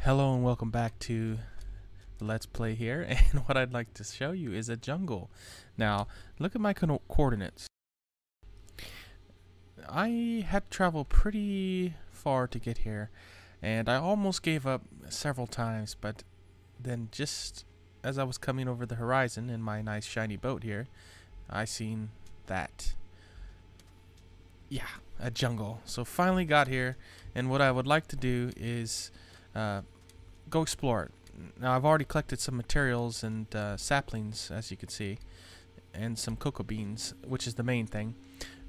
Hello and welcome back to Let's Play here, and what I'd like to show you is a jungle. Now, look at my coordinates. I had to travel pretty far to get here, and I almost gave up several times, but then just as I was coming over the horizon in my nice shiny boat here, I seen that. Yeah, a jungle. So finally got here, and what I would like to do is go explore it. Now I've already collected some materials and saplings, as you can see, and some cocoa beans, which is the main thing.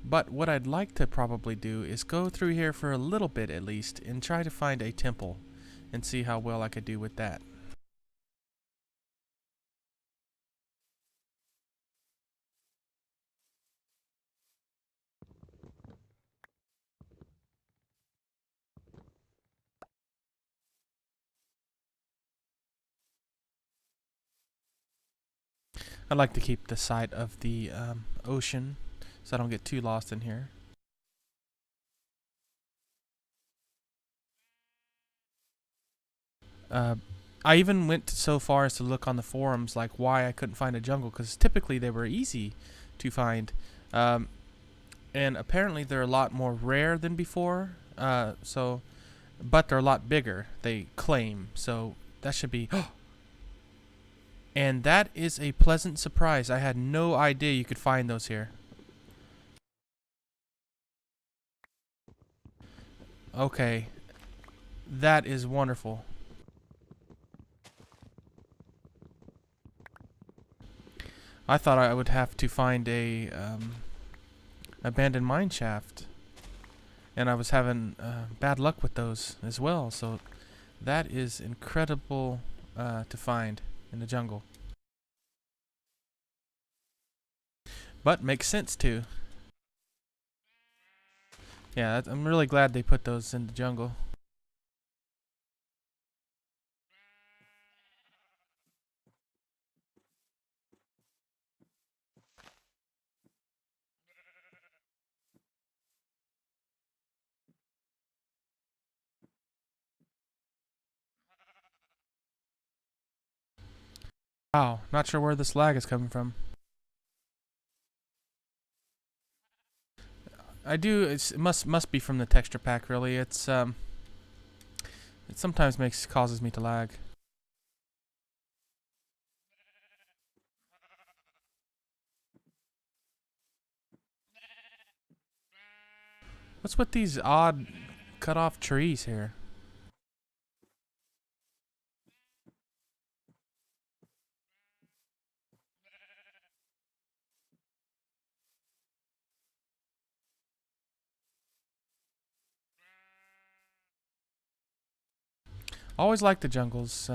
But what I'd like to probably do is go through here for a little bit at least and try to find a temple and see how well I could do with that. I like to keep the side of the ocean so I don't get too lost in here. Uh, I even went so far as to look on the forums like why I couldn't find a jungle, because typically they were easy to find. And apparently they're a lot more rare than before. But they're a lot bigger. They claim so that should be. And that is a pleasant surprise. I had no idea you could find those here. Okay, that is wonderful. I thought I would have to find a abandoned mine shaft, and I was having bad luck with those as well. So that is incredible to find in the jungle. But makes sense too. Yeah, I'm really glad they put those in the jungle. Wow, not sure where this lag is coming from. It must be from the texture pack. Really, it sometimes causes me to lag. What's with these odd cut off trees here? Always liked the jungles.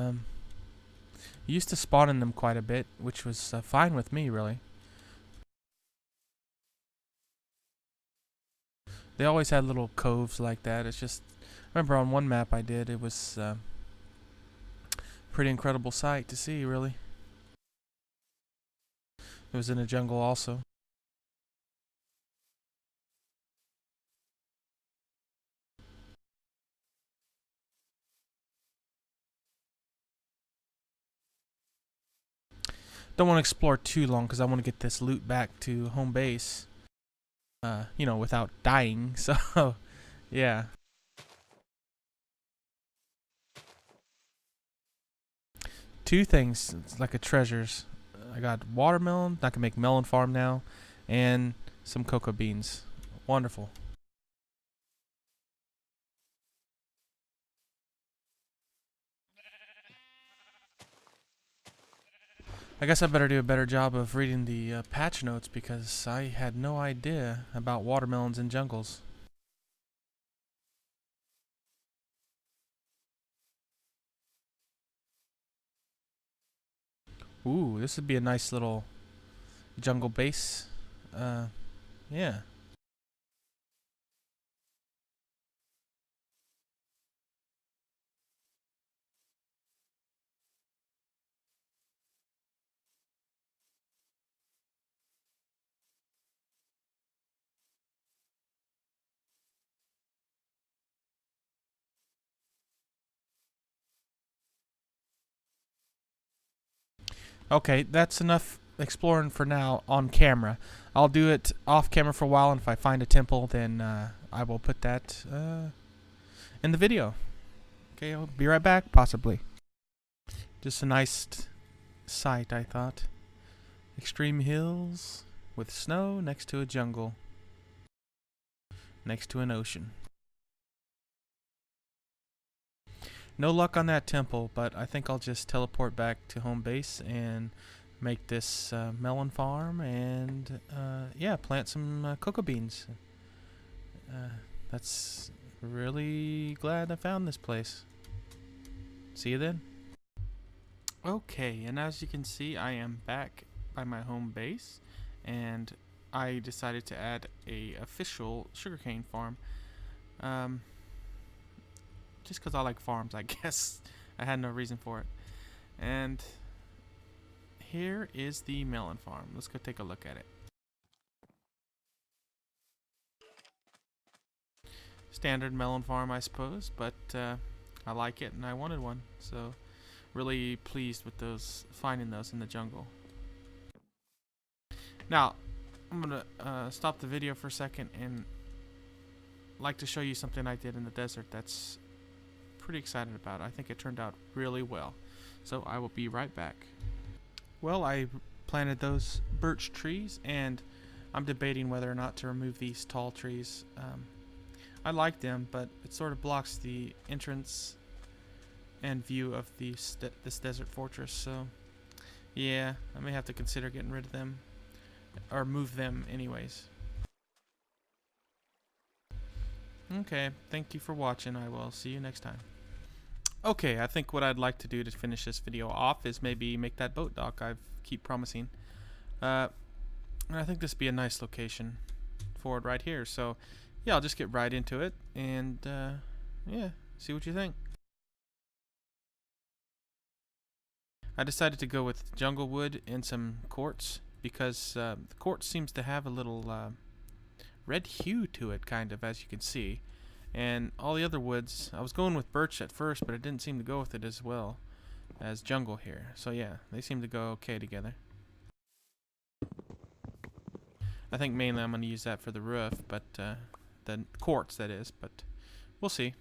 Used to spawn in them quite a bit, which was fine with me, really. They always had little coves like that. It's just, I remember on one map I did, it was a pretty incredible sight to see, really. It was in a jungle also. Don't want to explore too long because I want to get this loot back to home base. Without dying. So, yeah. Two things. It's like a treasures. I got watermelon. I can make melon farm now, and some cocoa beans. Wonderful. I guess I better do a better job of reading the patch notes because I had no idea about watermelons in jungles. Ooh, this would be a nice little jungle base. Uh, yeah. Okay, that's enough exploring for now on camera. I'll do it off camera for a while, and if I find a temple, then I will put that in the video. Okay, I'll be right back, possibly. Just a nice sight, I thought. Extreme hills with snow next to a jungle, next to an ocean. No luck on that temple, but I think I'll just teleport back to home base and make this melon farm and yeah, plant some cocoa beans. That's really glad I found this place. See you then. Okay, and as you can see, I am back by my home base, and I decided to add a official sugarcane farm. Just because I like farms, I guess. I had no reason for it. And here is the melon farm. Let's go take a look at it. Standard melon farm, I suppose, but I like it and I wanted one, so really pleased with finding those in the jungle. Now, I'm gonna stop the video for a second and like to show you something I did in the desert that's pretty excited about. I think it turned out really well, so I will be right back. Well, I planted those birch trees, and I'm debating whether or not to remove these tall trees. I like them, but it sort of blocks the entrance and view of this desert fortress, so yeah, I may have to consider getting rid of them, or move them anyways. Okay, thank you for watching. I will see you next time. Okay, I think what I'd like to do to finish this video off is maybe make that boat dock I keep promising. And I think this would be a nice location for it right here. So yeah, I'll just get right into it and yeah, see what you think. I decided to go with jungle wood and some quartz because the quartz seems to have a little red hue to it, kind of, as you can see. And all the other woods, I was going with birch at first, but it didn't seem to go with it as well as jungle here. So yeah, they seem to go okay together. I think mainly I'm going to use that for the roof, but the quartz, that is, but we'll see.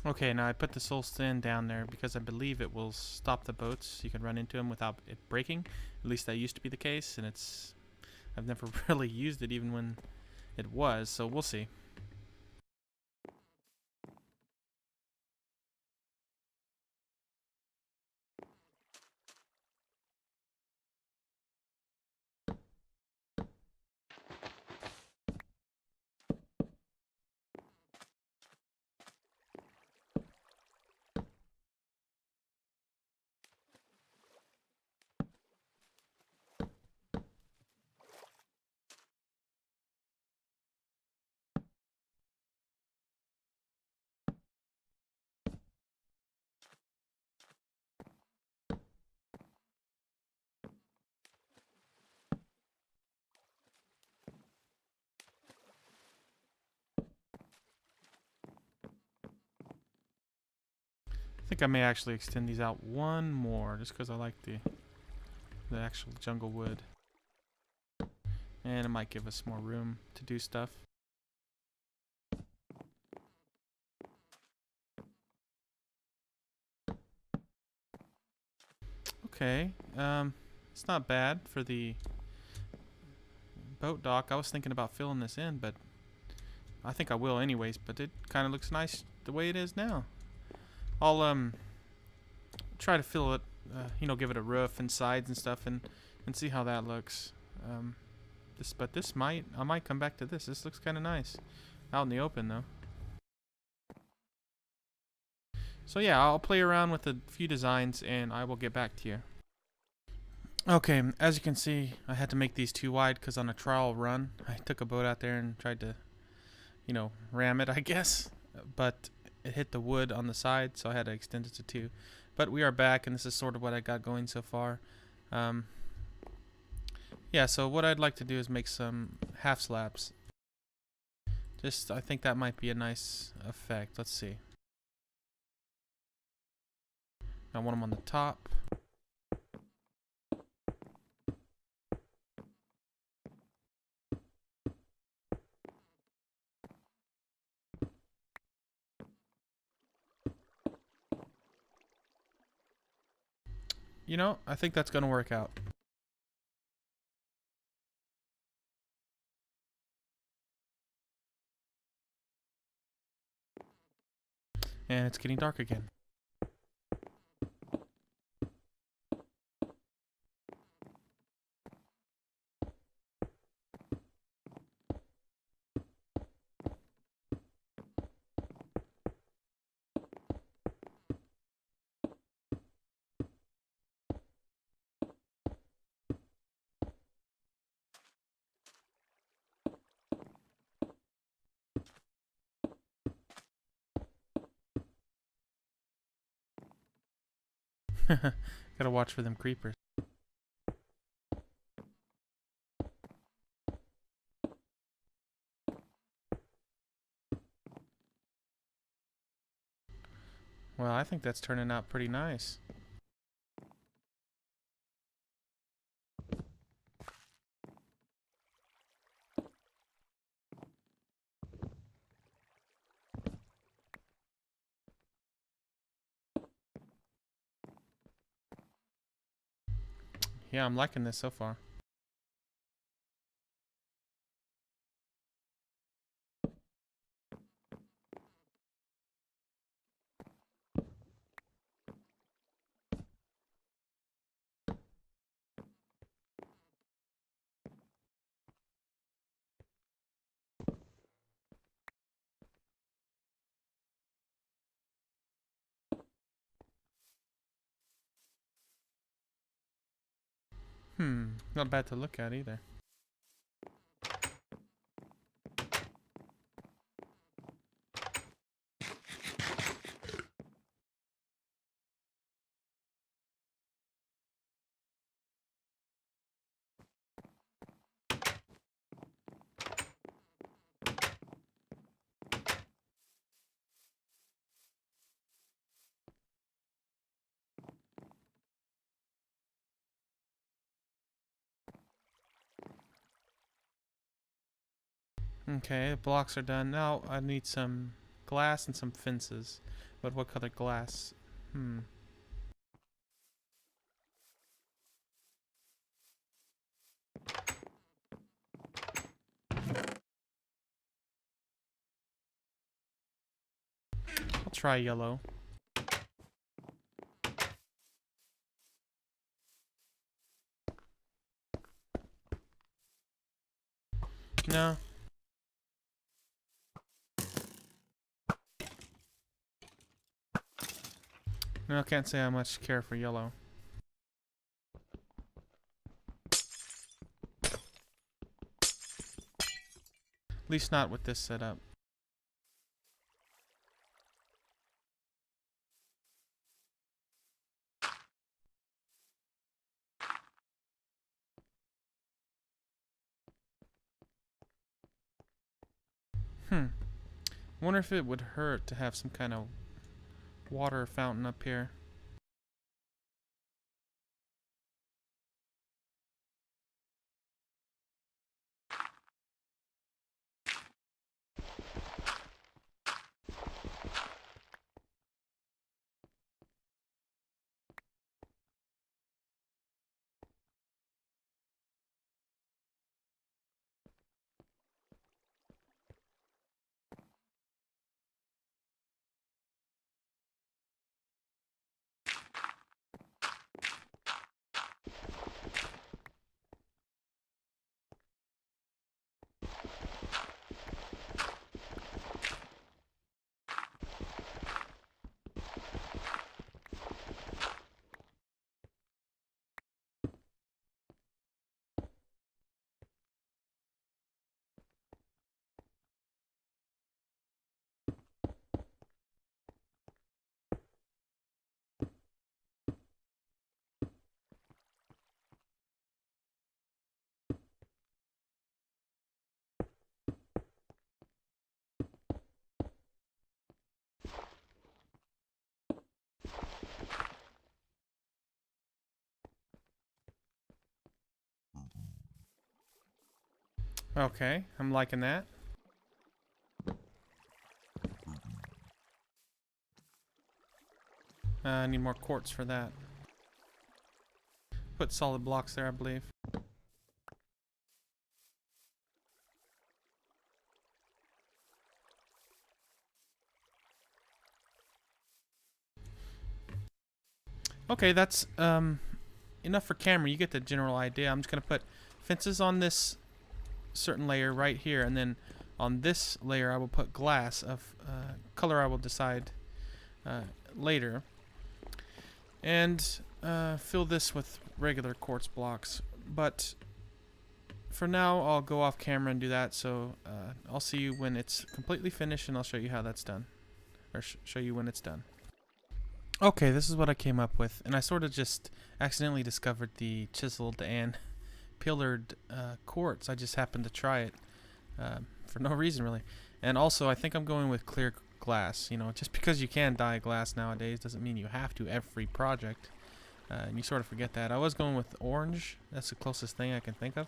Okay, now I put the soul stand down there because I believe it will stop the boats. You can run into them without it breaking. At least that used to be the case, and I've never really used it even when it was, so we'll see. think I may actually extend these out one more, just because I like the actual jungle wood. And it might give us more room to do stuff. Okay, it's not bad for the boat dock. I was thinking about filling this in, but I think I will anyways, but it kind of looks nice the way it is now. I'll try to fill it, you know, give it a roof and sides and stuff, and see how that looks. I might come back to this. This looks kind of nice out in the open though. So yeah, I'll play around with a few designs and I will get back to you. Okay, as you can see, I had to make these too wide because on a trial run, I took a boat out there and tried to, you know, ram it, I guess. But it hit the wood on the side, so I had to extend it to 2. But we are back, and this is sort of what I got going so far. Yeah, so what I'd like to do is make some half slabs. I think that might be a nice effect. Let's see. I want them on the top. You know, I think that's going to work out. And it's getting dark again. Gotta watch for them creepers. Well, I think that's turning out pretty nice. Yeah, I'm liking this so far. Not bad to look at either. Okay, blocks are done. Now I need some glass and some fences. But what color glass? I'll try yellow. No. No, I can't say I much care for yellow. At least not with this setup. Wonder if it would hurt to have some kind of water fountain up here. Okay, I'm liking that. I need more quartz for that. Put solid blocks there, I believe. Okay, that's enough for camera. You get the general idea. I'm just gonna put fences on this certain layer right here, and then on this layer I will put glass of color I will decide later, and fill this with regular quartz blocks. But for now I'll go off camera and do that, so I'll see you when it's completely finished, and I'll show you how that's done, or show you when it's done. Okay, this is what I came up with, and I sort of just accidentally discovered the chiseled and pillared quartz. I just happened to try it for no reason really. And also I think I'm going with clear glass. You know, just because you can dye glass nowadays doesn't mean you have to every project, and you sort of forget that. I was going with orange. That's the closest thing I can think of,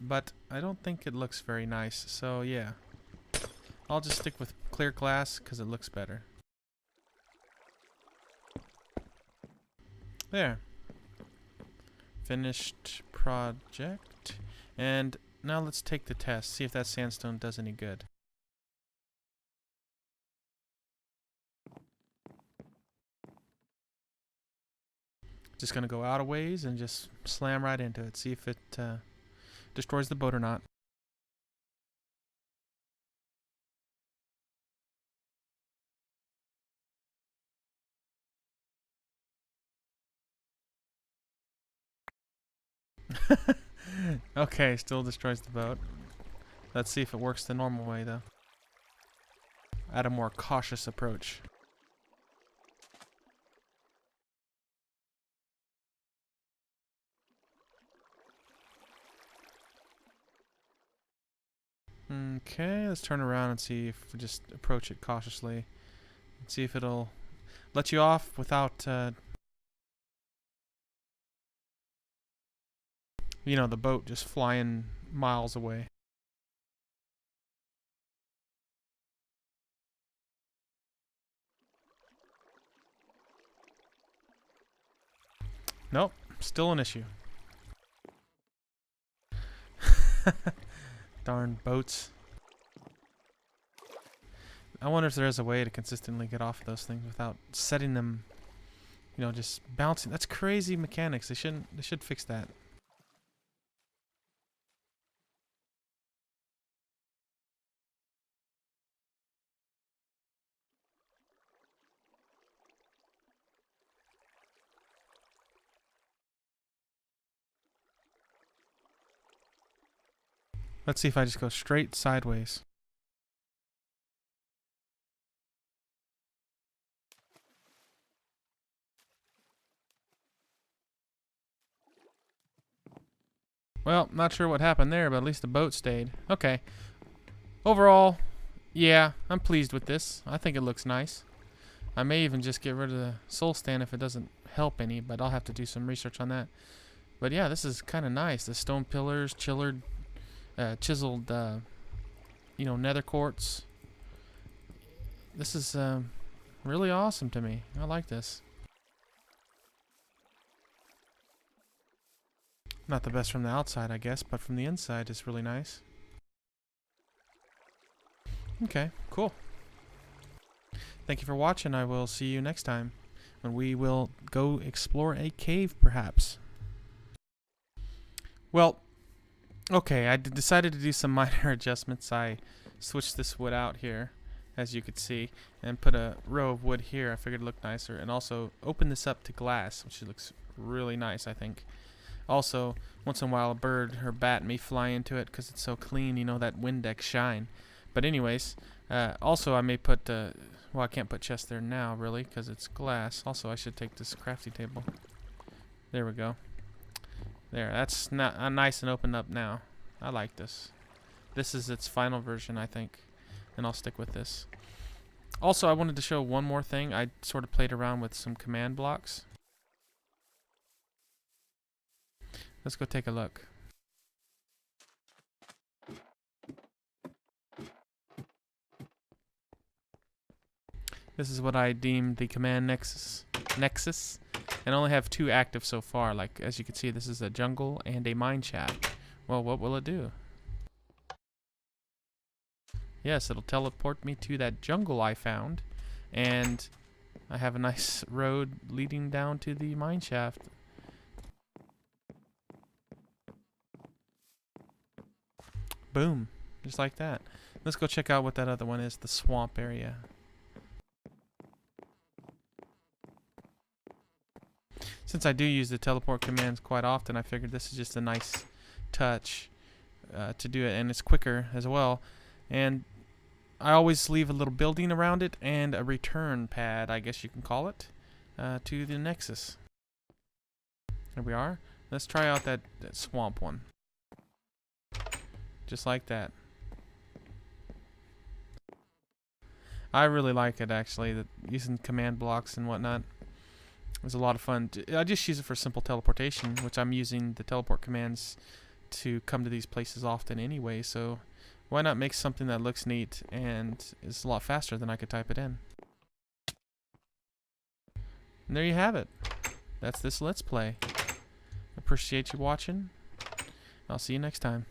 but I don't think it looks very nice, so yeah, I'll just stick with clear glass because it looks better. There. Finished project. And now let's take the test, see if that sandstone does any good. Just gonna go out a ways and just slam right into it, see if it destroys the boat or not. Okay, still destroys the boat. Let's see if it works the normal way though. Add a more cautious approach. Okay, let's turn around and see if we just approach it cautiously. And see if it'll let you off without you know, the boat just flying miles away. Nope, still an issue. Darn boats. I wonder if there is a way to consistently get off those things without setting them, you know, just bouncing. That's crazy mechanics. They should fix that. Let's see if I just go straight sideways. Well, not sure what happened there, but at least the boat stayed. Okay. Overall, yeah, I'm pleased with this. I think it looks nice. I may even just get rid of the soul stand if it doesn't help any, but I'll have to do some research on that. But yeah, this is kind of nice. The stone pillars, chiseled, nether quartz. This is really awesome to me. I like this. Not the best from the outside, I guess, but from the inside it's really nice. Okay, cool. Thank you for watching. I will see you next time when we will go explore a cave, perhaps. Well, okay, I decided to do some minor adjustments. I switched this wood out here, as you could see, and put a row of wood here. I figured it looked nicer, and also open this up to glass, which looks really nice, I think. Also, once in a while a bird or bat may fly into it because it's so clean, you know, that Windex shine. But anyways, also I may put, well, I can't put chest there now, really, because it's glass. Also, I should take this crafting table. There we go. There, that's not nice and opened up now. I like this. This is its final version, I think, and I'll stick with this. Also, I wanted to show one more thing. I sort of played around with some command blocks. Let's go take a look. This is what I deemed the command nexus, and I only have 2 active so far. Like, as you can see, this is a jungle and a mine shaft. Well, what will it do? Yes, it'll teleport me to that jungle I found, and I have a nice road leading down to the mine shaft. Boom, just like that. Let's go check out what that other one is, the swamp area. Since I do use the teleport commands quite often, I figured this is just a nice touch to do it, and it's quicker as well. And I always leave a little building around it and a return pad, I guess you can call it, to the nexus. There we are. Let's try out that swamp one. Just like that. I really like it, actually, using command blocks and whatnot. It was a lot of fun. I just use it for simple teleportation, which I'm using the teleport commands to come to these places often anyway, so why not make something that looks neat and is a lot faster than I could type it in. And there you have it. That's this Let's Play. Appreciate you watching. I'll see you next time.